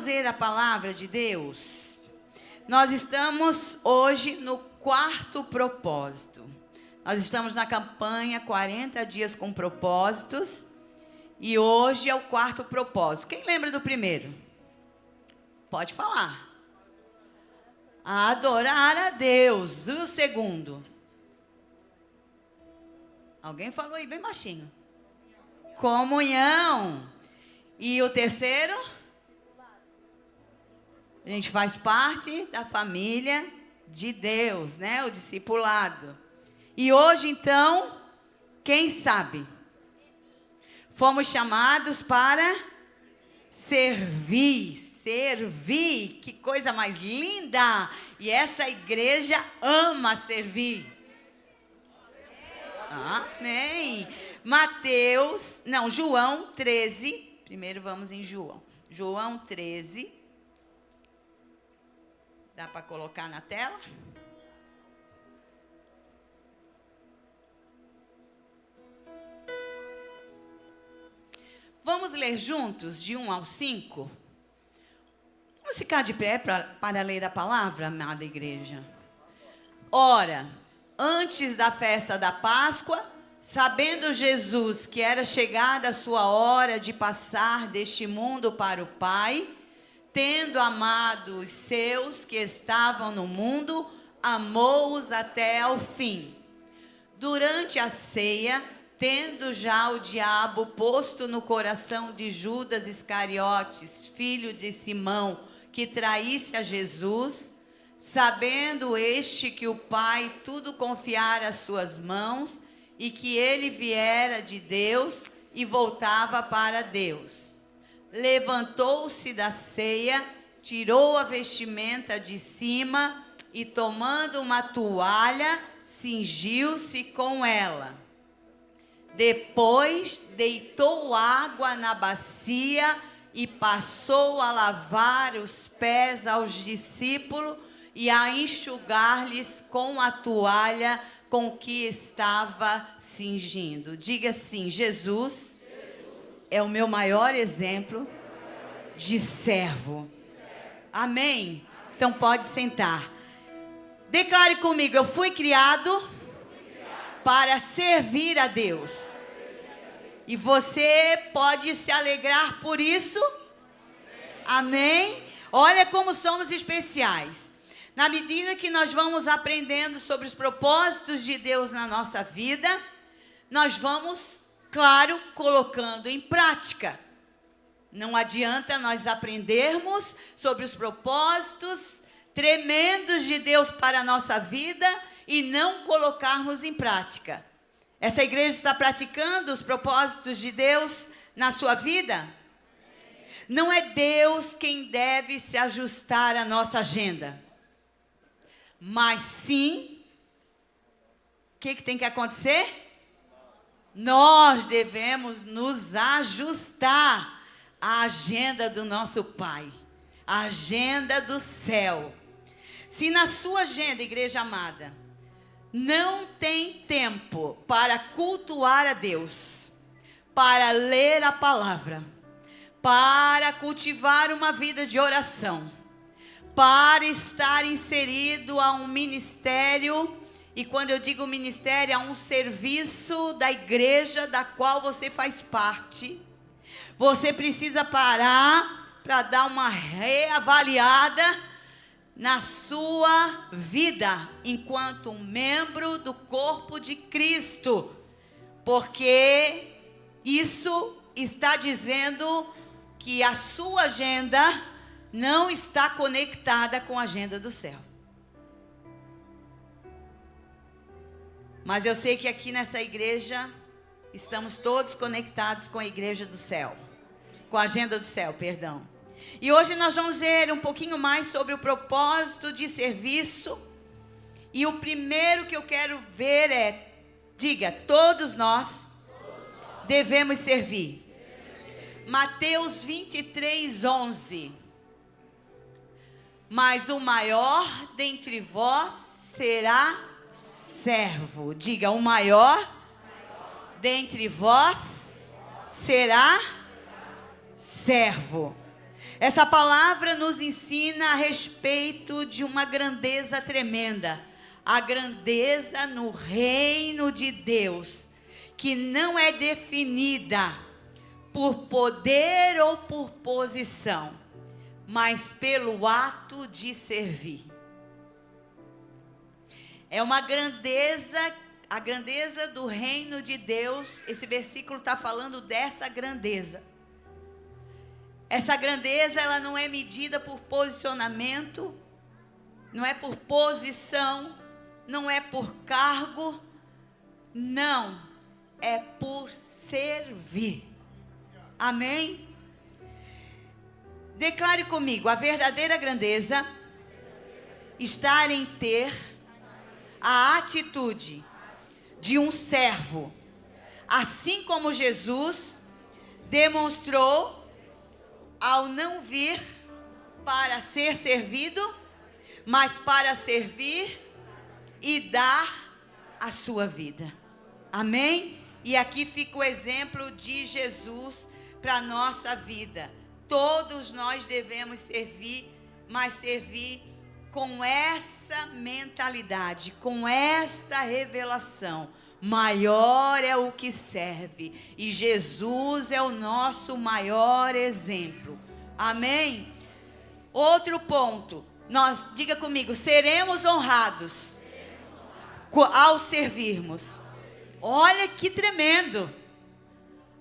Vamos ler a palavra de Deus? Nós estamos hoje no quarto propósito. Nós estamos na campanha 40 dias com propósitos. E hoje é o quarto propósito. Quem lembra do primeiro? Pode falar. Adorar a Deus. E o segundo? Alguém falou aí bem baixinho. Comunhão. E o terceiro? A gente faz parte da família de Deus, né? O discipulado. E hoje, então, quem sabe? Fomos chamados para servir. Servir, que coisa mais linda! E essa igreja ama servir. Amém. João 13. Primeiro vamos em João. João 13. Dá para colocar na tela? Vamos ler juntos, de 1 ao 5? Vamos ficar de pé para ler a palavra, amada igreja. Ora, antes da festa da Páscoa, sabendo Jesus que era chegada a sua hora de passar deste mundo para o Pai, tendo amado os seus que estavam no mundo, amou-os até ao fim. Durante a ceia, tendo já o diabo posto no coração de Judas Iscariotes, filho de Simão, que traísse a Jesus, sabendo este que o Pai tudo confiara às suas mãos, e que ele viera de Deus e voltava para Deus. Levantou-se da ceia, tirou a vestimenta de cima e, tomando uma toalha, cingiu-se com ela. Depois, deitou água na bacia e passou a lavar os pés aos discípulos e a enxugar-lhes com a toalha com que estava cingindo. Diga assim: Jesus é o meu maior exemplo de servo. Amém? Então pode sentar. Declare comigo: eu fui criado para servir a Deus. E você pode se alegrar por isso? Amém? Olha como somos especiais. Na medida que nós vamos aprendendo sobre os propósitos de Deus na nossa vida, nós vamos, claro, colocando em prática. Não adianta nós aprendermos sobre os propósitos tremendos de Deus para a nossa vida e não colocarmos em prática. Essa igreja está praticando os propósitos de Deus na sua vida? Não é Deus quem deve se ajustar à nossa agenda. Mas sim, o que tem que acontecer? Nós devemos nos ajustar à agenda do nosso Pai, à agenda do céu. Se na sua agenda, igreja amada, não tem tempo para cultuar a Deus, para ler a palavra, para cultivar uma vida de oração, para estar inserido a um ministério, e quando eu digo ministério, a um serviço da igreja da qual você faz parte, você precisa parar para dar uma reavaliada na sua vida, enquanto um membro do corpo de Cristo, porque isso está dizendo que a sua agenda não está conectada com a agenda do céu. Mas eu sei que aqui nessa igreja, estamos todos conectados com a igreja do céu, com a agenda do céu, perdão. E hoje nós vamos ver um pouquinho mais sobre o propósito de serviço. E o primeiro que eu quero ver é, diga, todos nós devemos servir. Mateus 23, 11. Mas o maior dentre vós será servo. Diga, o maior dentre vós será servo. Essa palavra nos ensina a respeito de uma grandeza tremenda. A grandeza no reino de Deus, que não é definida por poder ou por posição, mas pelo ato de servir. É uma grandeza, a grandeza do reino de Deus. Esse versículo está falando dessa grandeza. Essa grandeza, ela não é medida por posicionamento, não é por posição, não é por cargo, não, é por servir. Amém? Declare comigo: a verdadeira grandeza está em ter a atitude de um servo, assim como Jesus demonstrou ao não vir para ser servido, mas para servir e dar a sua vida. Amém? E aqui fica o exemplo de Jesus para a nossa vida. Todos nós devemos servir, mas servir com essa mentalidade, com esta revelação. Maior é o que serve, e Jesus é o nosso maior exemplo. Amém? Outro ponto, diga comigo, seremos honrados ao servirmos. Olha que tremendo!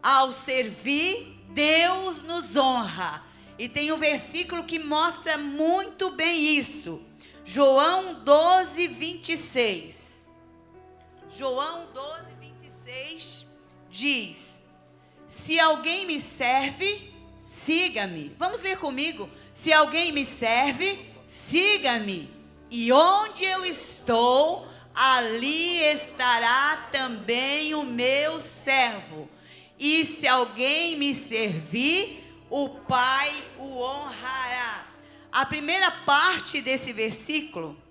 Ao servir, Deus nos honra. E tem um versículo que mostra muito bem isso. João 12, 26. João 12, 26 diz: se alguém me serve, siga-me. Vamos ler comigo. Se alguém me serve, siga-me. E onde eu estou, ali estará também o meu servo. E se alguém me servir, o Pai o honrará. A primeira parte desse versículo,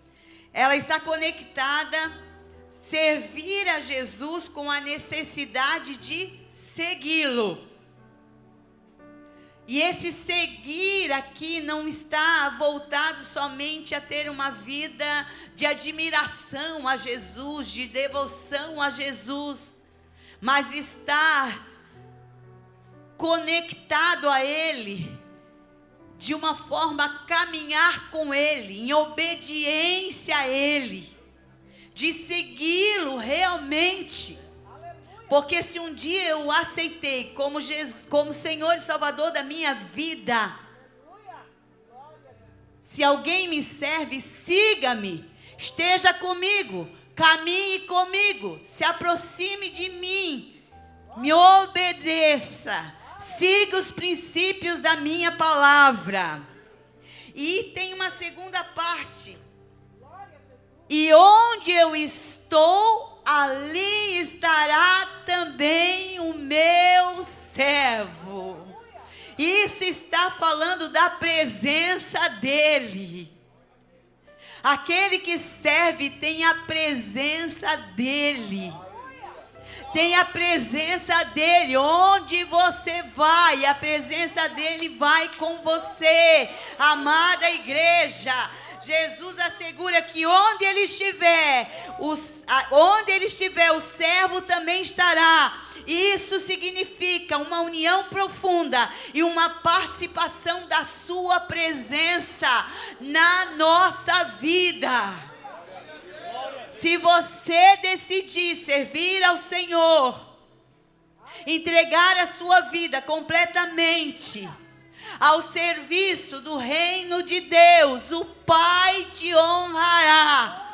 ela está conectada, servir a Jesus com a necessidade de segui-lo. E esse seguir aqui não está voltado somente a ter uma vida de admiração a Jesus, de devoção a Jesus, mas estar conectado a Ele, de uma forma a caminhar com Ele, em obediência a Ele, de segui-lo realmente. Porque se um dia eu o aceitei como Senhor e Salvador da minha vida, se alguém me serve, siga-me, esteja comigo, caminhe comigo, se aproxime de mim, me obedeça, siga os princípios da minha palavra. E tem uma segunda parte: e onde eu estou, ali estará também o meu servo. Isso está falando da presença dele. Aquele que serve tem a presença dele. Tem a presença dele. Onde você vai, a presença dele vai com você. Amada igreja, Jesus assegura que onde ele estiver, o servo também estará. Isso significa uma união profunda e uma participação da sua presença na nossa vida. Se você decidir servir ao Senhor, entregar a sua vida completamente ao serviço do reino de Deus, o Pai te honrará.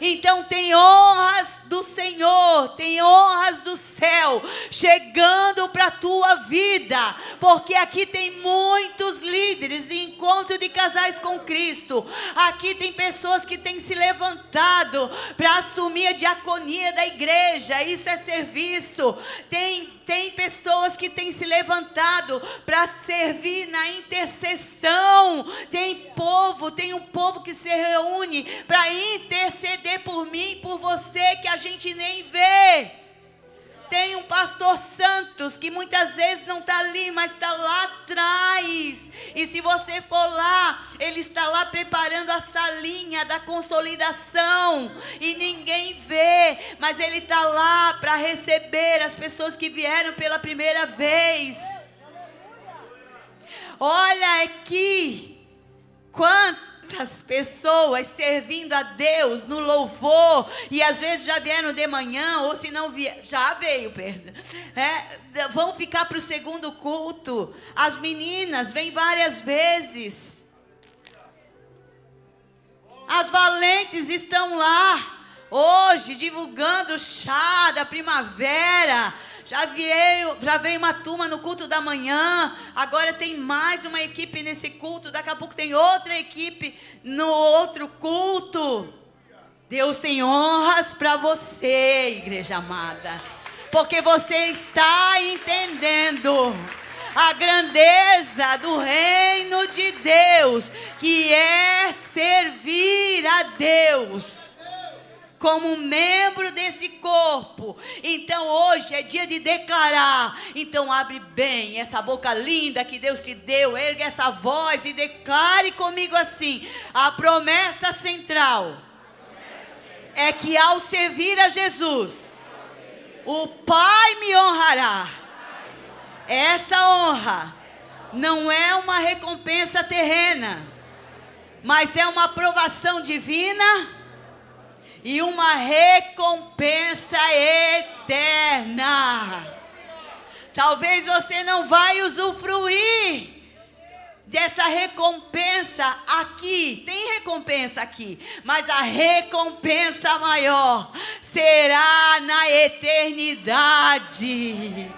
Então tem honras do Senhor, tem honras do céu chegando para a tua vida, porque aqui tem muitos líderes de encontro de casais com Cristo. Aqui tem pessoas que têm se levantado para assumir a diaconia da igreja. Isso é serviço. Tem pessoas que têm se levantado para servir na intercessão. Tem um povo que se reúne para interceder por mim e por você, que a gente nem vê. Tem um pastor Santos que muitas vezes não está ali, mas está lá atrás. E se você for lá, ele está lá preparando a salinha da consolidação. E ninguém vê, mas ele está lá para receber as pessoas que vieram pela primeira vez. Olha aqui, quantas pessoas servindo a Deus no louvor, e às vezes já vieram de manhã, ou se não vieram, já veio, perdão, vão ficar para o segundo culto. As meninas vêm várias vezes, as valentes estão lá, hoje divulgando o chá da primavera. Já veio uma turma no culto da manhã, agora tem mais uma equipe nesse culto, daqui a pouco tem outra equipe no outro culto. Deus tem honras para você, igreja amada, porque você está entendendo a grandeza do reino de Deus, que é servir a Deus como membro desse corpo. Então hoje é dia de declarar. Então abre bem essa boca linda que Deus te deu, ergue essa voz e declare comigo assim: a promessa central é que ao servir a Jesus, o Pai me honrará. Essa honra não é uma recompensa terrena, mas é uma aprovação divina e uma recompensa eterna. Talvez você não vai usufruir dessa recompensa aqui. Tem recompensa aqui, mas a recompensa maior será na eternidade.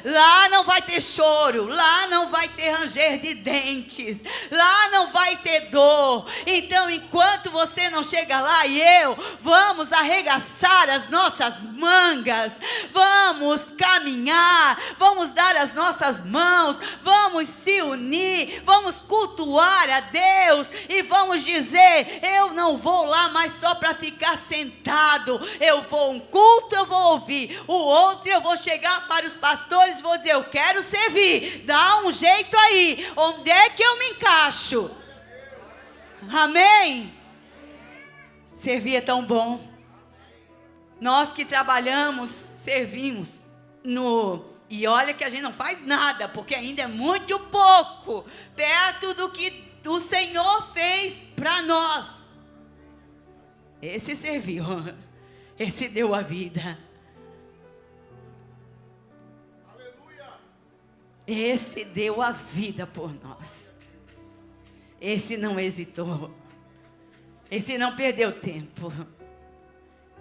Lá não vai ter choro, lá não vai ter ranger de dentes, lá não vai ter dor. Então, enquanto você não chega lá e eu, vamos arregaçar as nossas mangas, vamos caminhar, vamos dar as nossas mãos, vamos se unir, vamos cultuar a Deus e vamos dizer: eu não vou lá mais só para ficar sentado, eu vou um culto, eu vou ouvir, o outro eu vou chegar para os pastores, vou dizer: eu quero servir, dá um jeito aí, onde é que eu me encaixo? Amém? Servir é tão bom. Nós que trabalhamos, servimos e olha que a gente não faz nada, porque ainda é muito pouco perto do que o Senhor fez para nós. Esse serviu, esse deu a vida. Esse deu a vida por nós. Esse não hesitou. Esse não perdeu tempo.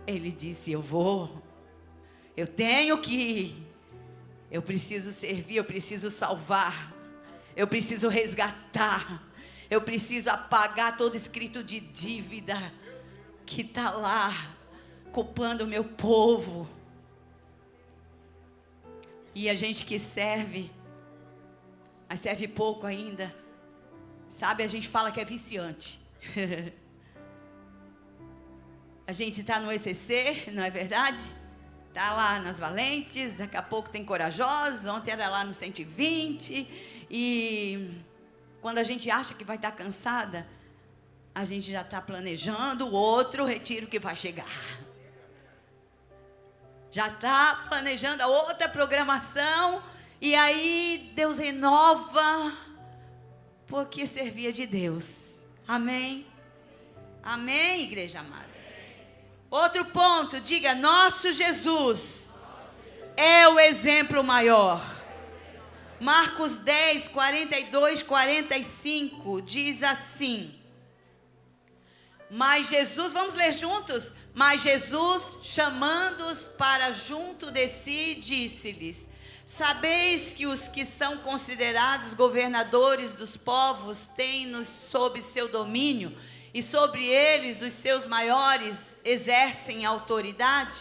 Ele disse: eu vou. Eu tenho que ir. Eu preciso servir, eu preciso salvar. Eu preciso resgatar. Eu preciso apagar todo escrito de dívida que está lá, culpando o meu povo. E a gente que serve, mas serve pouco ainda, sabe, a gente fala que é viciante. A gente está no ECC, não é verdade? Está lá nas valentes, daqui a pouco tem corajosos, ontem era lá no 120, e quando a gente acha que vai estar cansada, a gente já está planejando o outro retiro que vai chegar. Já está planejando a outra programação. E aí Deus renova, porque servia de Deus. Amém? Amém, igreja amada? Outro ponto, diga: nosso Jesus é o exemplo maior. Marcos 10, 42, 45 diz assim: mas Jesus, vamos ler juntos? Mas Jesus, chamando-os para junto de si, disse-lhes: sabeis que os que são considerados governadores dos povos têm-nos sob seu domínio, e sobre eles os seus maiores exercem autoridade?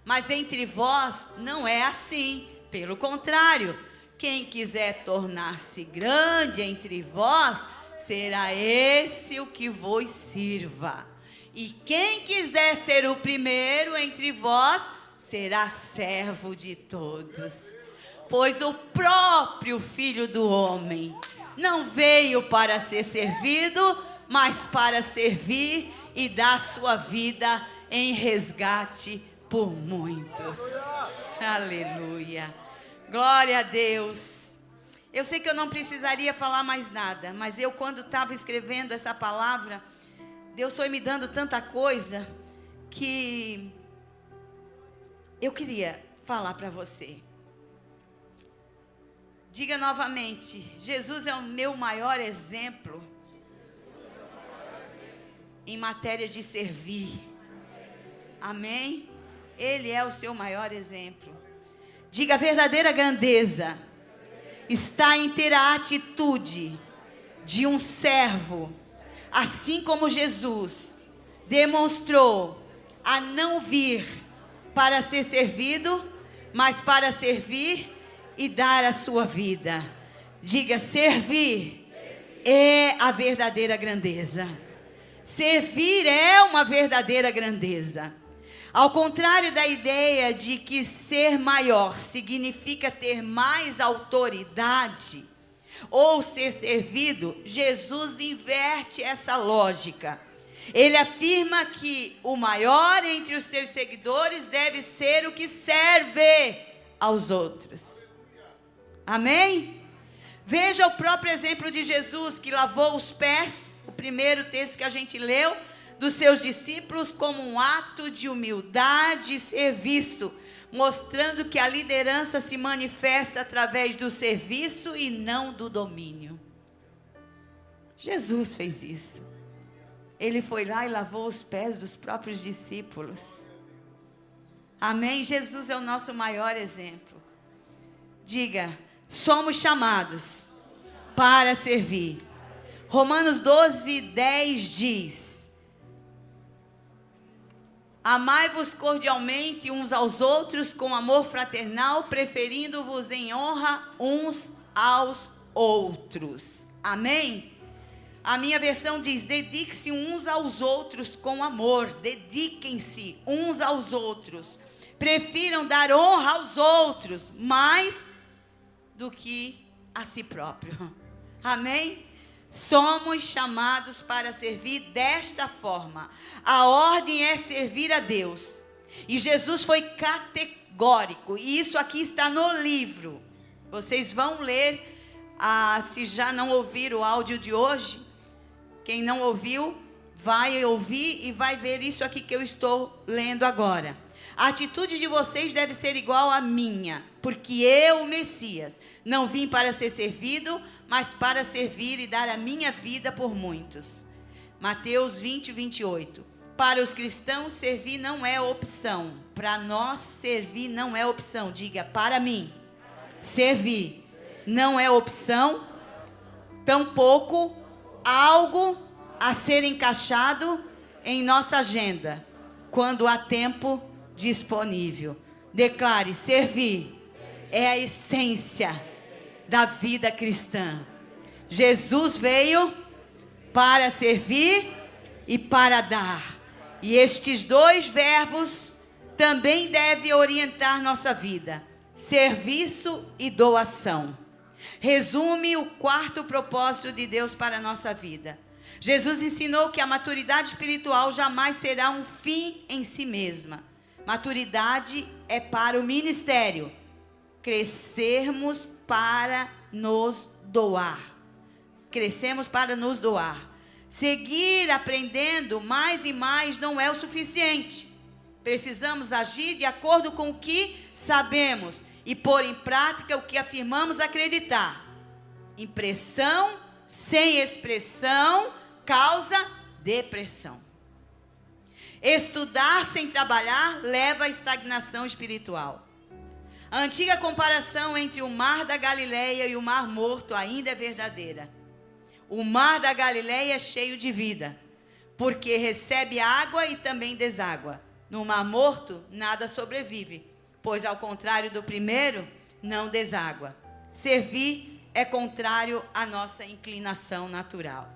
Mas entre vós não é assim, pelo contrário, quem quiser tornar-se grande entre vós, será esse o que vos sirva. E quem quiser ser o primeiro entre vós, será servo de todos. Pois o próprio Filho do Homem não veio para ser servido, mas para servir e dar sua vida em resgate por muitos. Aleluia. Glória a Deus. Eu sei que eu não precisaria falar mais nada, mas eu, quando estava escrevendo essa palavra, Deus foi me dando tanta coisa que eu queria falar para você. Diga novamente: Jesus é o meu maior exemplo em matéria de servir. Amém? Ele é o seu maior exemplo. Diga: a verdadeira grandeza está em ter a atitude de um servo, assim como Jesus demonstrou a não vir para ser servido, mas para servir e dar a sua vida. Diga: servir é a verdadeira grandeza. Servir é uma verdadeira grandeza. Ao contrário da ideia de que ser maior significa ter mais autoridade ou ser servido, Jesus inverte essa lógica. Ele afirma que o maior entre os seus seguidores deve ser o que serve aos outros. Amém? Veja o próprio exemplo de Jesus, que lavou os pés, o primeiro texto que a gente leu, dos seus discípulos, como um ato de humildade e serviço, mostrando que a liderança se manifesta através do serviço e não do domínio. Jesus fez isso. Ele foi lá e lavou os pés dos próprios discípulos. Amém? Jesus é o nosso maior exemplo. Diga: somos chamados para servir. Romanos 12:10 diz: amai-vos cordialmente uns aos outros com amor fraternal, preferindo-vos em honra uns aos outros. Amém? A minha versão diz: dedique-se uns aos outros com amor. Dediquem-se uns aos outros. Prefiram dar honra aos outros mais do que a si próprio. Amém? Somos chamados para servir desta forma. A ordem é servir a Deus. E Jesus foi categórico. E isso aqui está no livro. Vocês vão ler, se já não ouviram o áudio de hoje. Quem não ouviu, vai ouvir e vai ver isso aqui que eu estou lendo agora. A atitude de vocês deve ser igual à minha, porque eu, o Messias, não vim para ser servido, mas para servir e dar a minha vida por muitos. Mateus 20:28. Para os cristãos, servir não é opção. Para nós, servir não é opção. Diga: para mim, servir não é opção, tampouco algo a ser encaixado em nossa agenda, quando há tempo disponível. Declare: servir é a essência da vida cristã. Jesus veio para servir e para dar. E estes dois verbos também devem orientar nossa vida: serviço e doação. Resume o quarto propósito de Deus para a nossa vida. Jesus ensinou que a maturidade espiritual jamais será um fim em si mesma. Maturidade é para o ministério. Crescermos para nos doar. Crescemos para nos doar. Seguir aprendendo mais e mais não é o suficiente. Precisamos agir de acordo com o que sabemos e pôr em prática o que afirmamos acreditar. Impressão sem expressão causa depressão. Estudar sem trabalhar leva à estagnação espiritual. A antiga comparação entre o mar da Galileia e o mar morto ainda é verdadeira. O mar da Galileia é cheio de vida, porque recebe água e também deságua. No mar morto, nada sobrevive, pois ao contrário do primeiro, não deságua. Servir é contrário à nossa inclinação natural.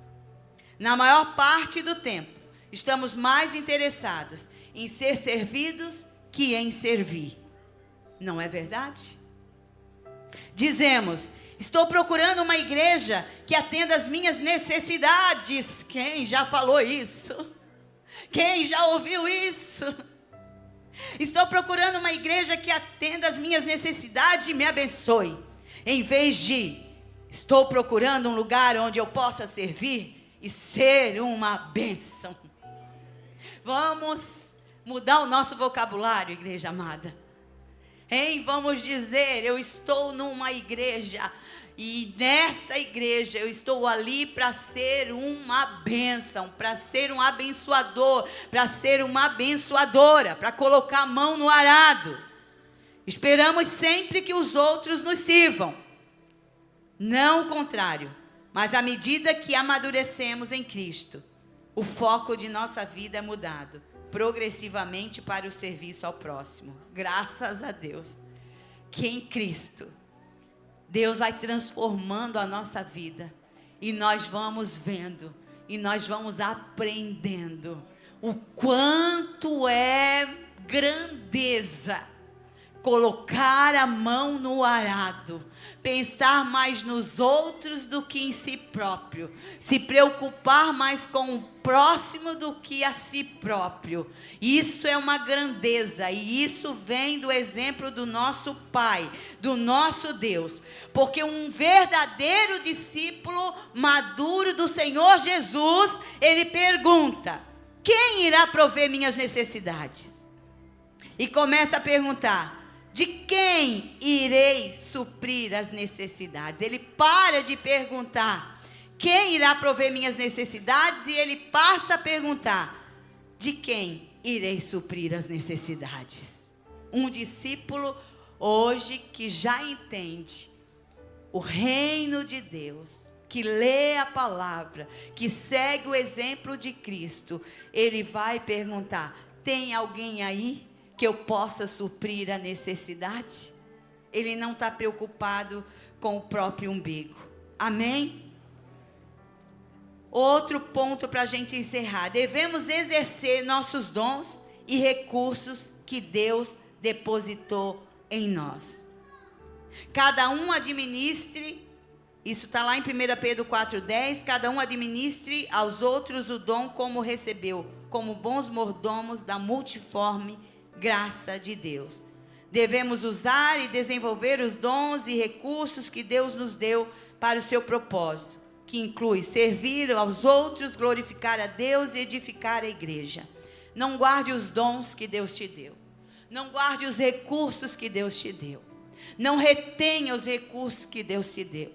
Na maior parte do tempo, estamos mais interessados em ser servidos que em servir. Não é verdade? Dizemos: estou procurando uma igreja que atenda às minhas necessidades. Quem já falou isso? Quem já ouviu isso? Estou procurando uma igreja que atenda às minhas necessidades e me abençoe. Em vez de, estou procurando um lugar onde eu possa servir e ser uma bênção. Vamos mudar o nosso vocabulário, igreja amada. Vamos dizer: eu estou numa igreja e nesta igreja eu estou ali para ser uma bênção, para ser um abençoador, para ser uma abençoadora, para colocar a mão no arado. Esperamos sempre que os outros nos sirvam, não o contrário. Mas à medida que amadurecemos em Cristo, o foco de nossa vida é mudado progressivamente para o serviço ao próximo. Graças a Deus que em Cristo Deus vai transformando a nossa vida, e nós vamos vendo, e nós vamos aprendendo o quanto é grandeza colocar a mão no arado, pensar mais nos outros do que em si próprio, se preocupar mais com o próximo do que a si próprio. Isso é uma grandeza, e isso vem do exemplo do nosso Pai, do nosso Deus, porque um verdadeiro discípulo maduro do Senhor Jesus, ele pergunta: quem irá prover minhas necessidades? E começa a perguntar: de quem irei suprir as necessidades? Ele para de perguntar quem irá prover minhas necessidades e ele passa a perguntar: de quem irei suprir as necessidades? Um discípulo hoje que já entende o reino de Deus, que lê a palavra, que segue o exemplo de Cristo, ele vai perguntar: tem alguém aí que eu possa suprir a necessidade? Ele não está preocupado com o próprio umbigo. Amém? Outro ponto para a gente encerrar: devemos exercer nossos dons e recursos que Deus depositou em nós. Cada um administre, isso está lá em 1 Pedro 4,10, cada um administre aos outros o dom como recebeu, como bons mordomos da multiforme graça de Deus. Devemos usar e desenvolver os dons e recursos que Deus nos deu para o seu propósito, que inclui servir aos outros, glorificar a Deus e edificar a igreja. Não guarde os dons que Deus te deu. Não guarde os recursos que Deus te deu. Não retenha os recursos que Deus te deu.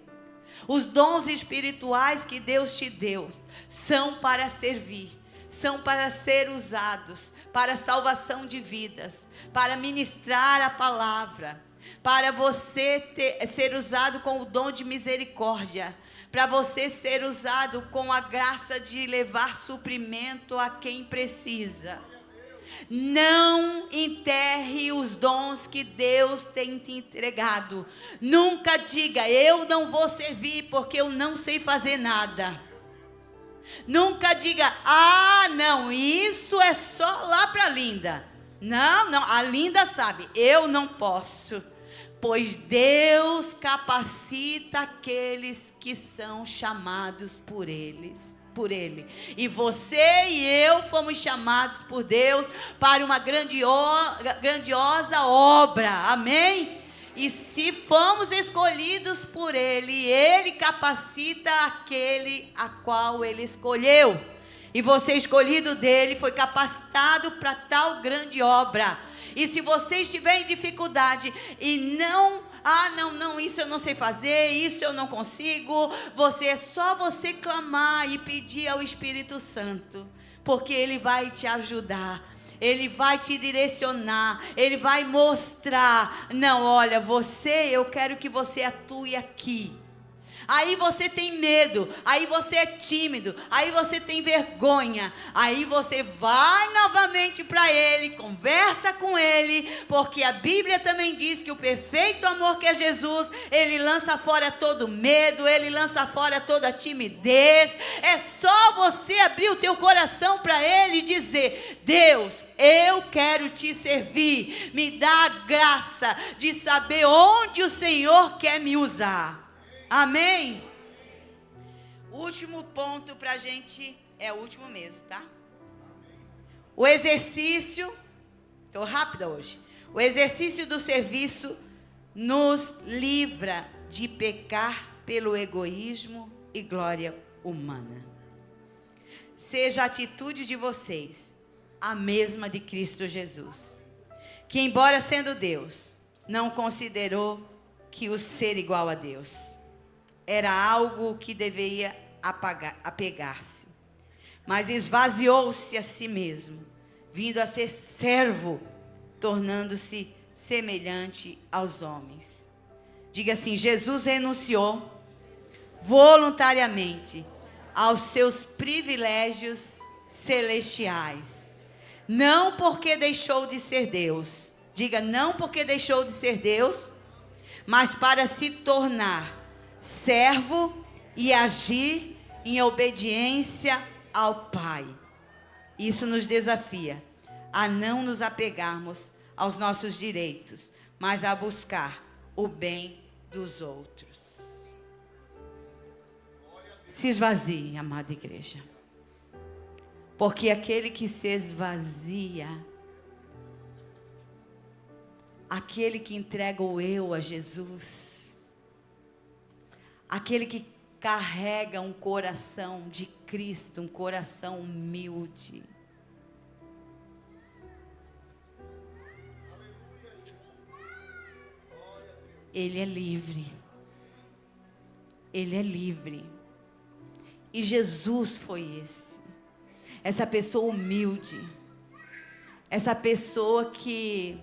Os dons espirituais que Deus te deu são para servir, são para ser usados para a salvação de vidas, para ministrar a palavra, para você ser usado com o dom de misericórdia, para você ser usado com a graça de levar suprimento a quem precisa. Não enterre os dons que Deus tem te entregado. Nunca diga: eu não vou servir porque eu não sei fazer nada. Nunca diga: ah, não, isso é só lá para a Linda. Não, a Linda sabe, eu não posso. Pois Deus capacita aqueles que são chamados por Ele. E você e eu fomos chamados por Deus para uma grandiosa obra. Amém? E se fomos escolhidos por Ele, Ele capacita aquele a qual Ele escolheu. E você, escolhido dele, foi capacitado para tal grande obra. E se você estiver em dificuldade e não, isso eu não sei fazer, isso eu não consigo, é só você clamar e pedir ao Espírito Santo, porque Ele vai te ajudar. Ele vai te direcionar, Ele vai mostrar: não, olha, eu quero que você atue aqui. Aí você tem medo, aí você é tímido, aí você tem vergonha, aí você vai novamente para Ele, conversa com Ele, porque a Bíblia também diz que o perfeito amor que é Jesus, Ele lança fora todo medo, Ele lança fora toda timidez. É só você abrir o teu coração para Ele e dizer: Deus, eu quero te servir, me dá a graça de saber onde o Senhor quer me usar. Amém? O último ponto para a gente, é o último mesmo, tá? O exercício, estou rápida hoje. O exercício do serviço nos livra de pecar pelo egoísmo e glória humana. Seja a atitude de vocês a mesma de Cristo Jesus, que embora sendo Deus, não considerou que o ser igual a Deus era algo que deveria apegar-se, mas esvaziou-se a si mesmo, vindo a ser servo, tornando-se semelhante aos homens. Diga assim: Jesus renunciou voluntariamente aos seus privilégios celestiais, não porque deixou de ser Deus. Diga: não porque deixou de ser Deus, mas para se tornar servo e agir em obediência ao Pai. Isso nos desafia a não nos apegarmos aos nossos direitos, mas a buscar o bem dos outros. Se esvazie, amada igreja, porque aquele que se esvazia, aquele que entrega o eu a Jesus, aquele que carrega um coração de Cristo, um coração humilde, ele é livre. Ele é livre. E Jesus foi essa pessoa humilde, essa pessoa que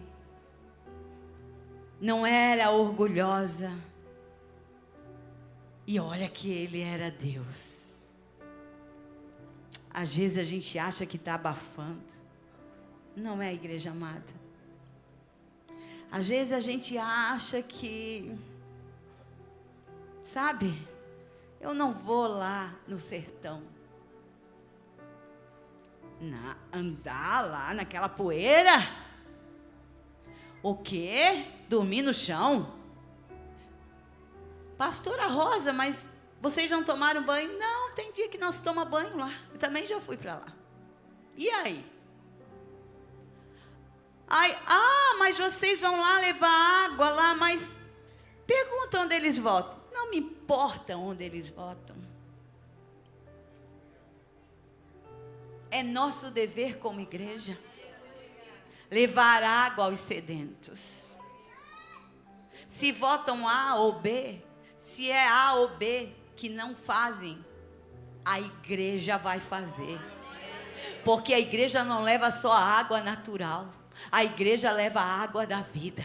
não era orgulhosa. E olha que ele era Deus. Às vezes a gente acha que está abafando. Não é, igreja amada. Às vezes a gente acha que, sabe, eu não vou lá no sertão andar lá naquela poeira. O quê? Dormir no chão? Pastora Rosa, mas vocês não tomaram banho? Não, tem dia que não se toma banho lá. Eu também já fui para lá. E aí? Mas vocês vão lá levar água lá, mas pergunta onde eles votam. Não me importa onde eles votam. É nosso dever como igreja levar água aos sedentos. Se votam A ou B, se é A ou B que não fazem, a igreja vai fazer. Porque a igreja não leva só a água natural, a igreja leva a água da vida.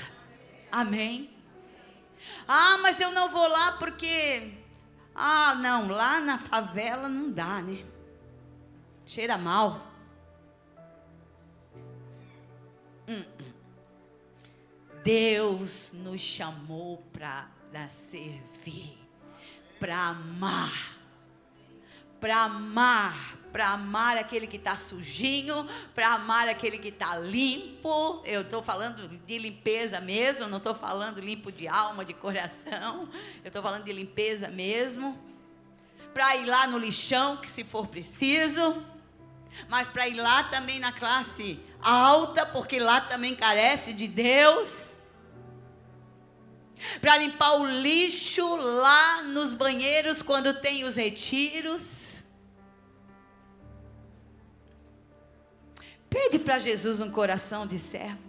Amém? Mas eu não vou lá porque... não, lá na favela não dá, né? Cheira mal. Deus nos chamou para servir, para amar aquele que está sujinho, para amar aquele que está limpo. Eu estou falando de limpeza mesmo, não estou falando limpo de alma, de coração, eu estou falando de limpeza mesmo, para ir lá no lixão, que se for preciso, mas para ir lá também na classe alta, porque lá também carece de Deus, para limpar o lixo lá nos banheiros quando tem os retiros. Pede para Jesus um coração de servo.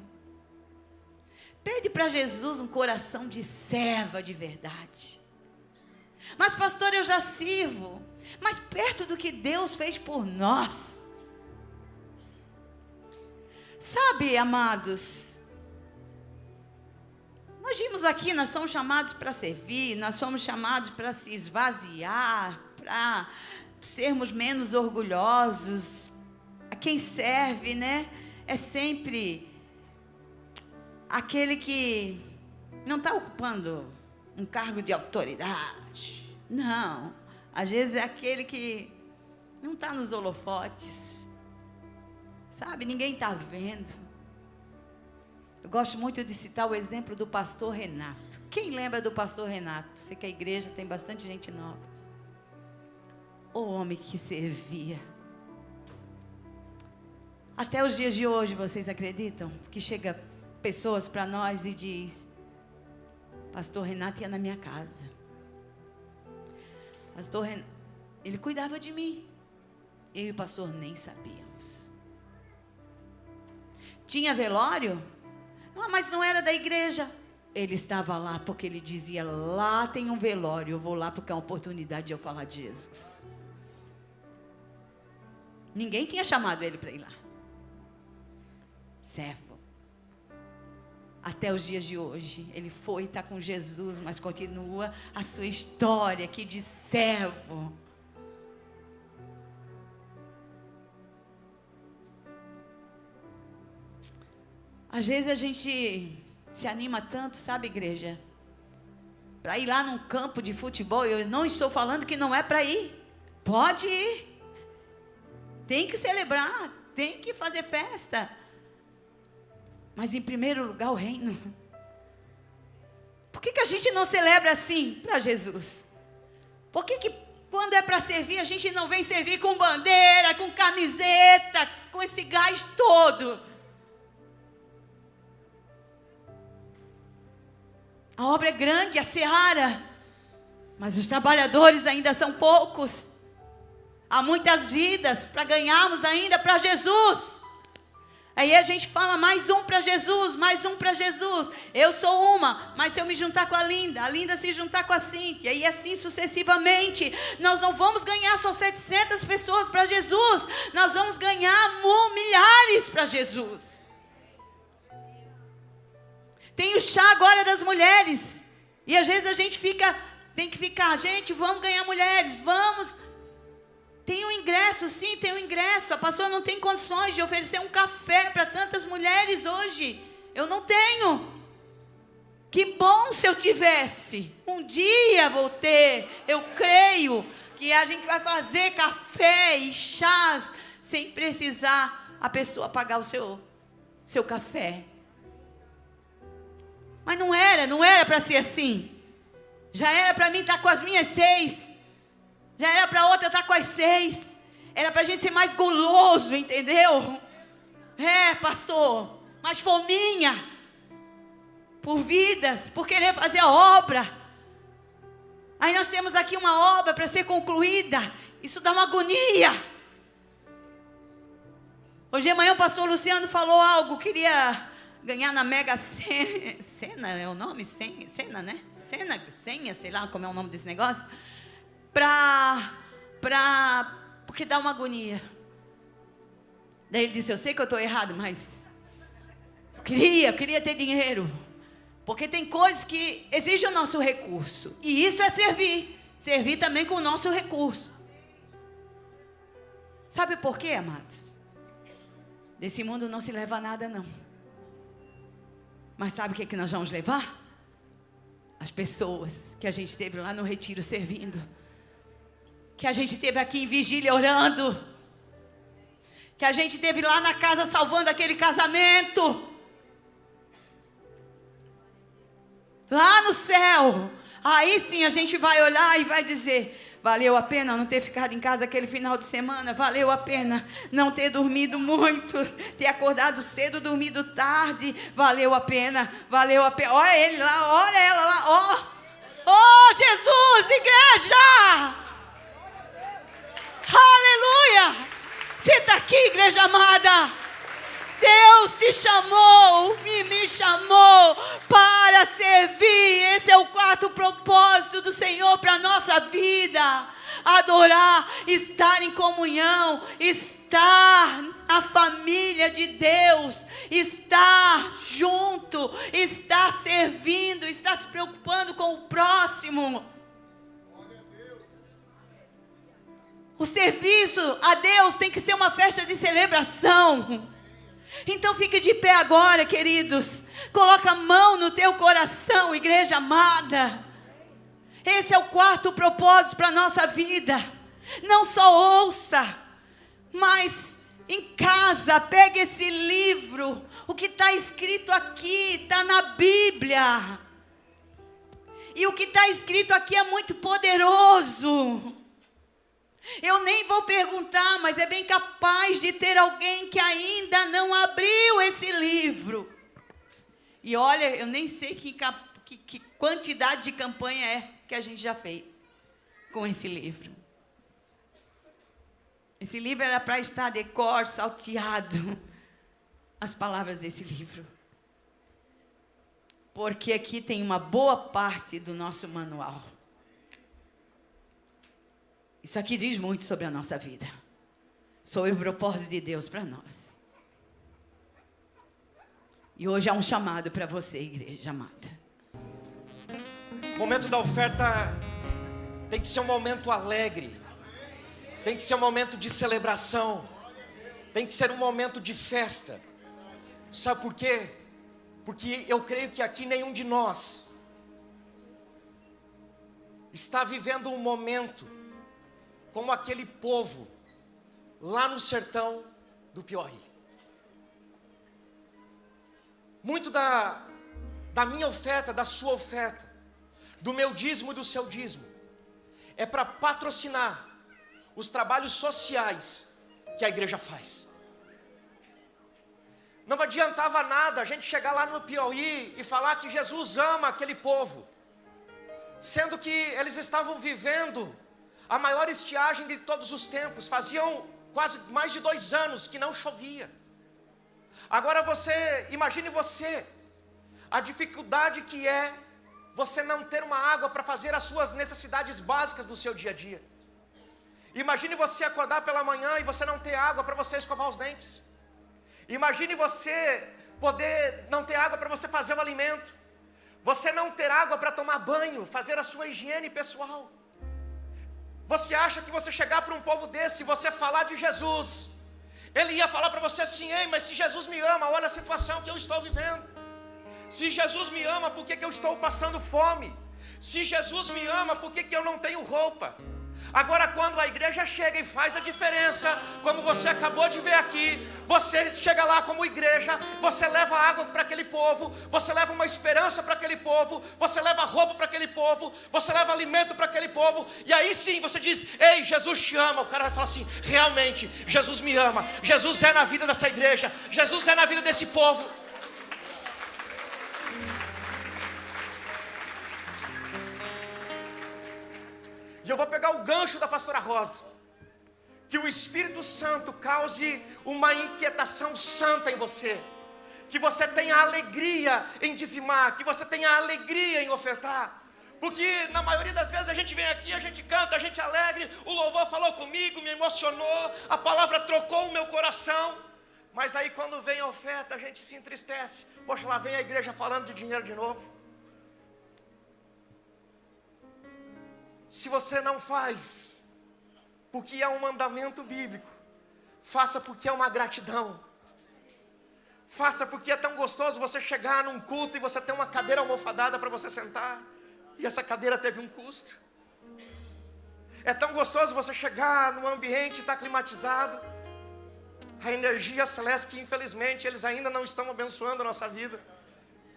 Pede para Jesus um coração de serva de verdade. Mas pastor, eu já sirvo. Mas perto do que Deus fez por nós. Sabe, amados, Nós vimos aqui, nós somos chamados para servir, nós somos chamados para se esvaziar, para sermos menos orgulhosos. A quem serve, né? É sempre aquele que não está ocupando um cargo de autoridade. Não. Às vezes é aquele que não está nos holofotes. Sabe? Ninguém está vendo. Eu gosto muito de citar o exemplo do pastor Renato. Quem lembra do pastor Renato? Sei que a igreja tem bastante gente nova. O homem que servia. Até os dias de hoje, vocês acreditam? Que chega pessoas para nós e diz: pastor Renato ia na minha casa. Pastor Renato, ele cuidava de mim. Eu e o pastor nem sabíamos. Tinha velório? Ah, mas não era da igreja. Ele estava lá porque ele dizia: lá tem um velório, eu vou lá porque é uma oportunidade de eu falar de Jesus. Ninguém tinha chamado ele para ir lá. Servo. Até os dias de hoje, ele foi e está com Jesus, mas continua a sua história aqui de servo. Às vezes a gente se anima tanto, sabe, igreja? Para ir lá num campo de futebol. Eu não estou falando que não é para ir. Pode ir. Tem que celebrar, tem que fazer festa. Mas em primeiro lugar o reino. Por que a gente não celebra assim para Jesus? Por que quando é para servir, a gente não vem servir com bandeira, com camiseta, com esse gás todo? A obra é grande, a seara, mas os trabalhadores ainda são poucos. Há muitas vidas para ganharmos ainda para Jesus. Aí a gente fala: mais um para Jesus, mais um para Jesus. Eu sou uma, mas se eu me juntar com a Linda se juntar com a Cíntia, e assim sucessivamente, nós não vamos ganhar só 700 pessoas para Jesus, nós vamos ganhar milhares para Jesus. Tem o chá agora das mulheres, e às vezes a gente tem que ficar: gente, vamos ganhar mulheres, vamos. Tem um ingresso, sim, tem um ingresso. A pastora não tem condições de oferecer um café para tantas mulheres hoje. Eu não tenho. Que bom se eu tivesse. Um dia vou ter. Eu creio que a gente vai fazer café e chás sem precisar a pessoa pagar o seu café. Mas não era para ser assim. Já era para mim estar com as minhas 6. Já era para outra estar com as 6. Era para a gente ser mais guloso, entendeu? É, pastor, mais fominha. Por vidas, por querer fazer a obra. Aí nós temos aqui uma obra para ser concluída. Isso dá uma agonia. Hoje de manhã o pastor Luciano falou algo. Queria ganhar na Mega Sena, é o nome? Sena, né? Senha, sei lá como é o nome desse negócio. Porque dá uma agonia. Daí ele disse: eu sei que eu estou errado, mas eu queria ter dinheiro. Porque tem coisas que exigem o nosso recurso. E isso é servir. Servir também com o nosso recurso. Sabe por quê, amados? Desse mundo não se leva nada, não. Mas sabe o que nós vamos levar? As pessoas que a gente teve lá no retiro servindo. Que a gente teve aqui em vigília orando. Que a gente teve lá na casa salvando aquele casamento. Lá no céu. Aí sim a gente vai olhar e vai dizer: valeu a pena não ter ficado em casa aquele final de semana. Valeu a pena não ter dormido muito. Ter acordado cedo, dormido tarde. Valeu a pena, valeu a pena. Olha ele lá, olha ela lá. Oh Jesus, igreja! Aleluia! Você está aqui, igreja amada? Deus te chamou e me chamou para servir. Esse é o quarto propósito do Senhor para a nossa vida. Adorar, estar em comunhão, estar estar na família de Deus, estar junto, estar servindo, estar se preocupando com o próximo. O serviço a Deus tem que ser uma festa de celebração. Então fique de pé agora, queridos. Coloca a mão no teu coração, igreja amada. Esse é o quarto propósito para a nossa vida. Não só ouça, mas em casa, pegue esse livro. O que está escrito aqui está na Bíblia. E o que está escrito aqui é muito poderoso. Eu nem vou perguntar, mas é bem capaz de ter alguém que ainda não abriu esse livro. E olha, eu nem sei que quantidade de campanha é que a gente já fez com esse livro. Esse livro era para estar de cor, salteado, as palavras desse livro. Porque aqui tem uma boa parte do nosso manual. Isso aqui diz muito sobre a nossa vida, sobre o propósito de Deus para nós. E hoje há um chamado para você, igreja amada. O momento da oferta tem que ser um momento alegre, tem que ser um momento de celebração, tem que ser um momento de festa. Sabe por quê? Porque eu creio que aqui nenhum de nós está vivendo um momento como aquele povo lá no sertão do Piauí. Muito da minha oferta, da sua oferta, do meu dízimo e do seu dízimo, é para patrocinar os trabalhos sociais que a igreja faz. Não adiantava nada a gente chegar lá no Piauí e falar que Jesus ama aquele povo, sendo que eles estavam vivendo a maior estiagem de todos os tempos. Faziam quase mais de 2 anos que não chovia. Agora imagine você, a dificuldade que é você não ter uma água para fazer as suas necessidades básicas do seu dia a dia. Imagine você acordar pela manhã e você não ter água para você escovar os dentes. Imagine você poder não ter água para você fazer o alimento. Você não ter água para tomar banho, fazer a sua higiene pessoal. Você acha que você chegar para um povo desse e você falar de Jesus, ele ia falar para você assim: ei, mas se Jesus me ama, olha a situação que eu estou vivendo. Se Jesus me ama, por que eu estou passando fome? Se Jesus me ama, por que eu não tenho roupa? Agora, quando a igreja chega e faz a diferença, como você acabou de ver aqui, você chega lá como igreja, você leva água para aquele povo, você leva uma esperança para aquele povo, você leva roupa para aquele povo, você leva alimento para aquele povo, e aí sim você diz: ei, Jesus te ama. O cara vai falar assim: realmente, Jesus me ama, Jesus é na vida dessa igreja, Jesus é na vida desse povo. E eu vou pegar o gancho da pastora Rosa, que o Espírito Santo cause uma inquietação santa em você, que você tenha alegria em dizimar, que você tenha alegria em ofertar. Porque na maioria das vezes a gente vem aqui, a gente canta, a gente é alegre, o louvor falou comigo, me emocionou, a palavra trocou o meu coração, mas aí quando vem a oferta a gente se entristece. Poxa, lá vem a igreja falando de dinheiro de novo. Se você não faz porque é um mandamento bíblico, faça porque é uma gratidão. Faça porque é tão gostoso você chegar num culto e você ter uma cadeira almofadada para você sentar, e essa cadeira teve um custo. É tão gostoso você chegar num ambiente e estar climatizado. A energia celeste, que infelizmente eles ainda não estão abençoando a nossa vida,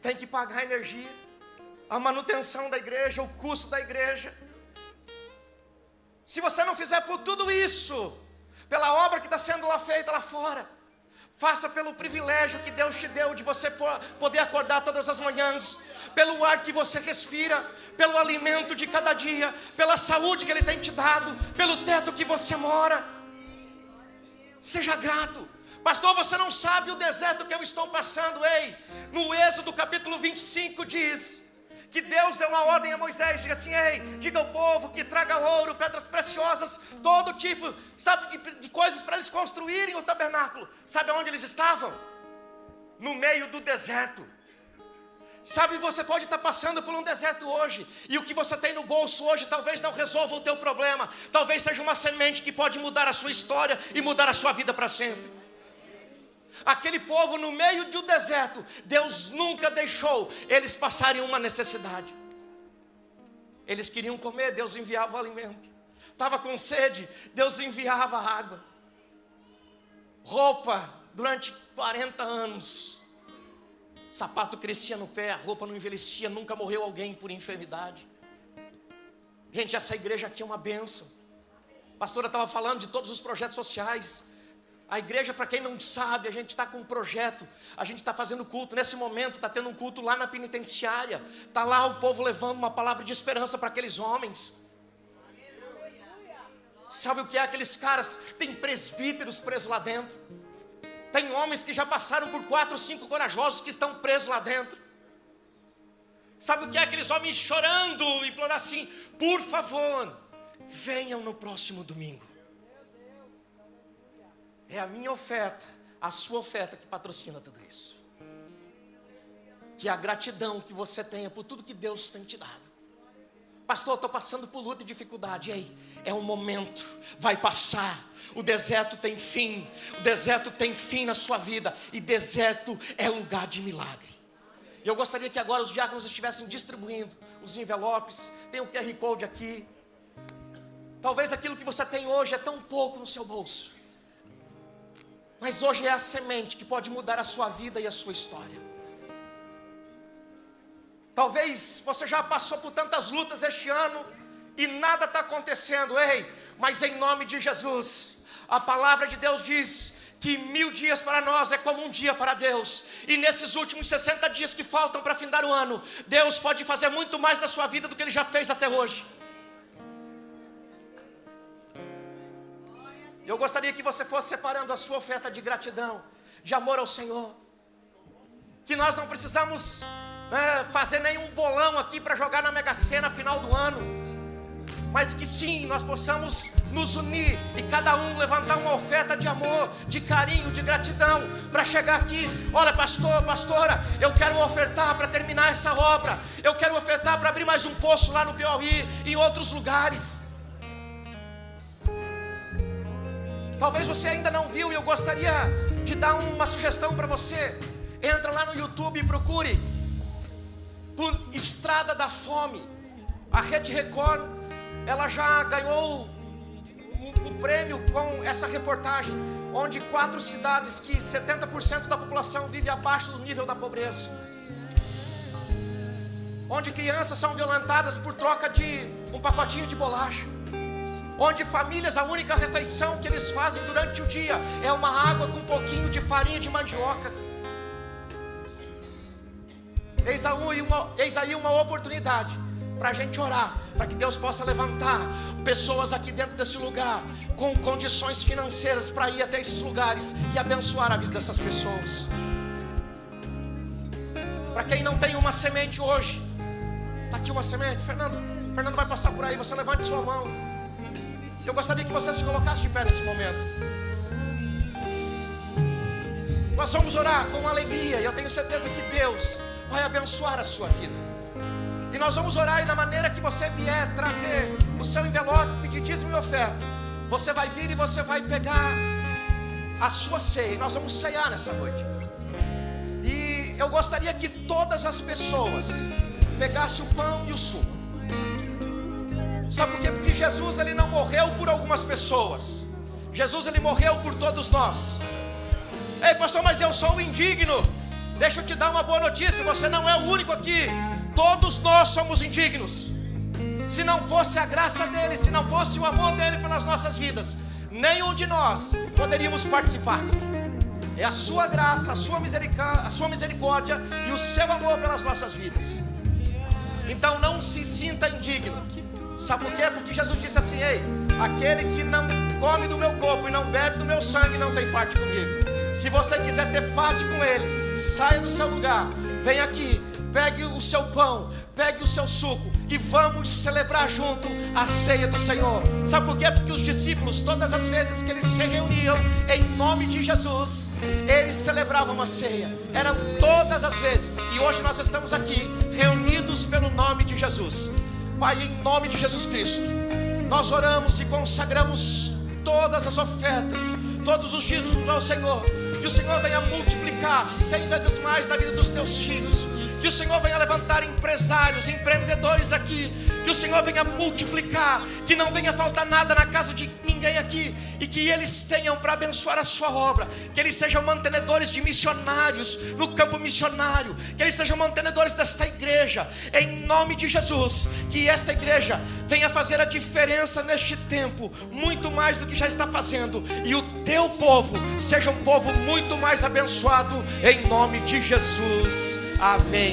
tem que pagar a energia, a manutenção da igreja, o custo da igreja. Se você não fizer por tudo isso, pela obra que está sendo lá feita lá fora, faça pelo privilégio que Deus te deu de você poder acordar todas as manhãs, pelo ar que você respira, pelo alimento de cada dia, pela saúde que Ele tem te dado, pelo teto que você mora. Seja grato. Pastor, você não sabe o deserto que eu estou passando. Ei, no Êxodo capítulo 25 diz que Deus deu uma ordem a Moisés, diga assim: ei, diga ao povo que traga ouro, pedras preciosas, todo tipo, sabe, de coisas para eles construírem o tabernáculo. Sabe onde eles estavam? No meio do deserto. Sabe, você pode estar passando por um deserto hoje, e o que você tem no bolso hoje talvez não resolva o teu problema, talvez seja uma semente que pode mudar a sua história e mudar a sua vida para sempre. Aquele povo no meio do deserto, Deus nunca deixou eles passarem uma necessidade. Eles queriam comer, Deus enviava o alimento. Estava com sede, Deus enviava água. Roupa, durante 40 anos. Sapato crescia no pé, a roupa não envelhecia, nunca morreu alguém por enfermidade. Gente, essa igreja aqui é uma bênção. A pastora estava falando de todos os projetos sociais. A igreja, para quem não sabe, a gente está com um projeto, a gente está fazendo culto, nesse momento está tendo um culto lá na penitenciária, está lá o povo levando uma palavra de esperança para aqueles homens. Sabe o que é aqueles caras? Tem presbíteros presos lá dentro, tem homens que já passaram por 4 ou 5 corajosos que estão presos lá dentro. Sabe o que é aqueles homens chorando, implorando assim: por favor, venham no próximo domingo. É a minha oferta, a sua oferta que patrocina tudo isso. Que a gratidão que você tenha por tudo que Deus tem te dado. Pastor, estou passando por luta e dificuldade. E aí, é um momento, vai passar. O deserto tem fim. O deserto tem fim na sua vida. E deserto é lugar de milagre. E eu gostaria que agora os diáconos estivessem distribuindo os envelopes. Tem o QR Code aqui. Talvez aquilo que você tem hoje é tão pouco no seu bolso, mas hoje é a semente que pode mudar a sua vida e a sua história. Talvez você já passou por tantas lutas este ano e nada está acontecendo. Ei, mas em nome de Jesus, a palavra de Deus diz que 1000 dias para nós é como um dia para Deus. E nesses últimos 60 dias que faltam para findar o ano, Deus pode fazer muito mais na sua vida do que Ele já fez até hoje. Eu gostaria que você fosse separando a sua oferta de gratidão, de amor ao Senhor. Que nós não precisamos fazer nenhum bolão aqui para jogar na Mega Sena final do ano, mas que sim, nós possamos nos unir e cada um levantar uma oferta de amor, de carinho, de gratidão, para chegar aqui: olha, pastor, pastora, eu quero ofertar para terminar essa obra, eu quero ofertar para abrir mais um poço lá no Piauí e em outros lugares. Talvez você ainda não viu, e eu gostaria de dar uma sugestão para você. Entra lá no YouTube e procure por Estrada da Fome. A Rede Record, ela já ganhou um prêmio com essa reportagem, onde 4 cidades que 70% da população vive abaixo do nível da pobreza, onde crianças são violentadas por troca de um pacotinho de bolacha, onde famílias, a única refeição que eles fazem durante o dia é uma água com um pouquinho de farinha de mandioca. Eis aí uma oportunidade para a gente orar, para que Deus possa levantar pessoas aqui dentro desse lugar com condições financeiras para ir até esses lugares e abençoar a vida dessas pessoas. Para quem não tem uma semente hoje, está aqui uma semente. Fernando vai passar por aí, você levante sua mão. Eu gostaria que você se colocasse de pé nesse momento. Nós vamos orar com alegria, e eu tenho certeza que Deus vai abençoar a sua vida. E nós vamos orar, e da maneira que você vier trazer o seu envelope de dízimo e oferta, você vai vir e você vai pegar a sua ceia, e nós vamos ceiar nessa noite. E eu gostaria que todas as pessoas pegassem o pão e o suco. Sabe por quê? Porque Jesus, ele não morreu por algumas pessoas. Jesus, ele morreu por todos nós. Ei, pastor, mas eu sou um indigno. Deixa eu te dar uma boa notícia, você não é o único aqui. Todos nós somos indignos. Se não fosse a graça dele, se não fosse o amor dele pelas nossas vidas, nenhum de nós poderíamos participar. É a sua graça, a sua misericórdia e o seu amor pelas nossas vidas. Então não se sinta indigno. Sabe por quê? Porque Jesus disse assim: ei, aquele que não come do meu corpo e não bebe do meu sangue não tem parte comigo. Se você quiser ter parte com ele, saia do seu lugar vem aqui, pegue o seu pão, pegue o seu suco e vamos celebrar junto a ceia do Senhor. Sabe por quê? Porque os discípulos, todas as vezes que eles se reuniam em nome de Jesus, eles celebravam a ceia. Eram todas as vezes. E hoje nós estamos aqui reunidos pelo nome de Jesus. Pai, em nome de Jesus Cristo, nós oramos e consagramos todas as ofertas, todos os dízimos ao Senhor. Que o Senhor venha multiplicar 100 vezes mais na vida dos teus filhos. Que o Senhor venha levantar empresários, empreendedores aqui. Que o Senhor venha multiplicar. Que não venha faltar nada na casa de ninguém aqui. E que eles tenham para abençoar a sua obra. Que eles sejam mantenedores de missionários no campo missionário. Que eles sejam mantenedores desta igreja. Em nome de Jesus. Que esta igreja venha fazer a diferença neste tempo. Muito mais do que já está fazendo. E o teu povo seja um povo muito mais abençoado. Em nome de Jesus. Amém.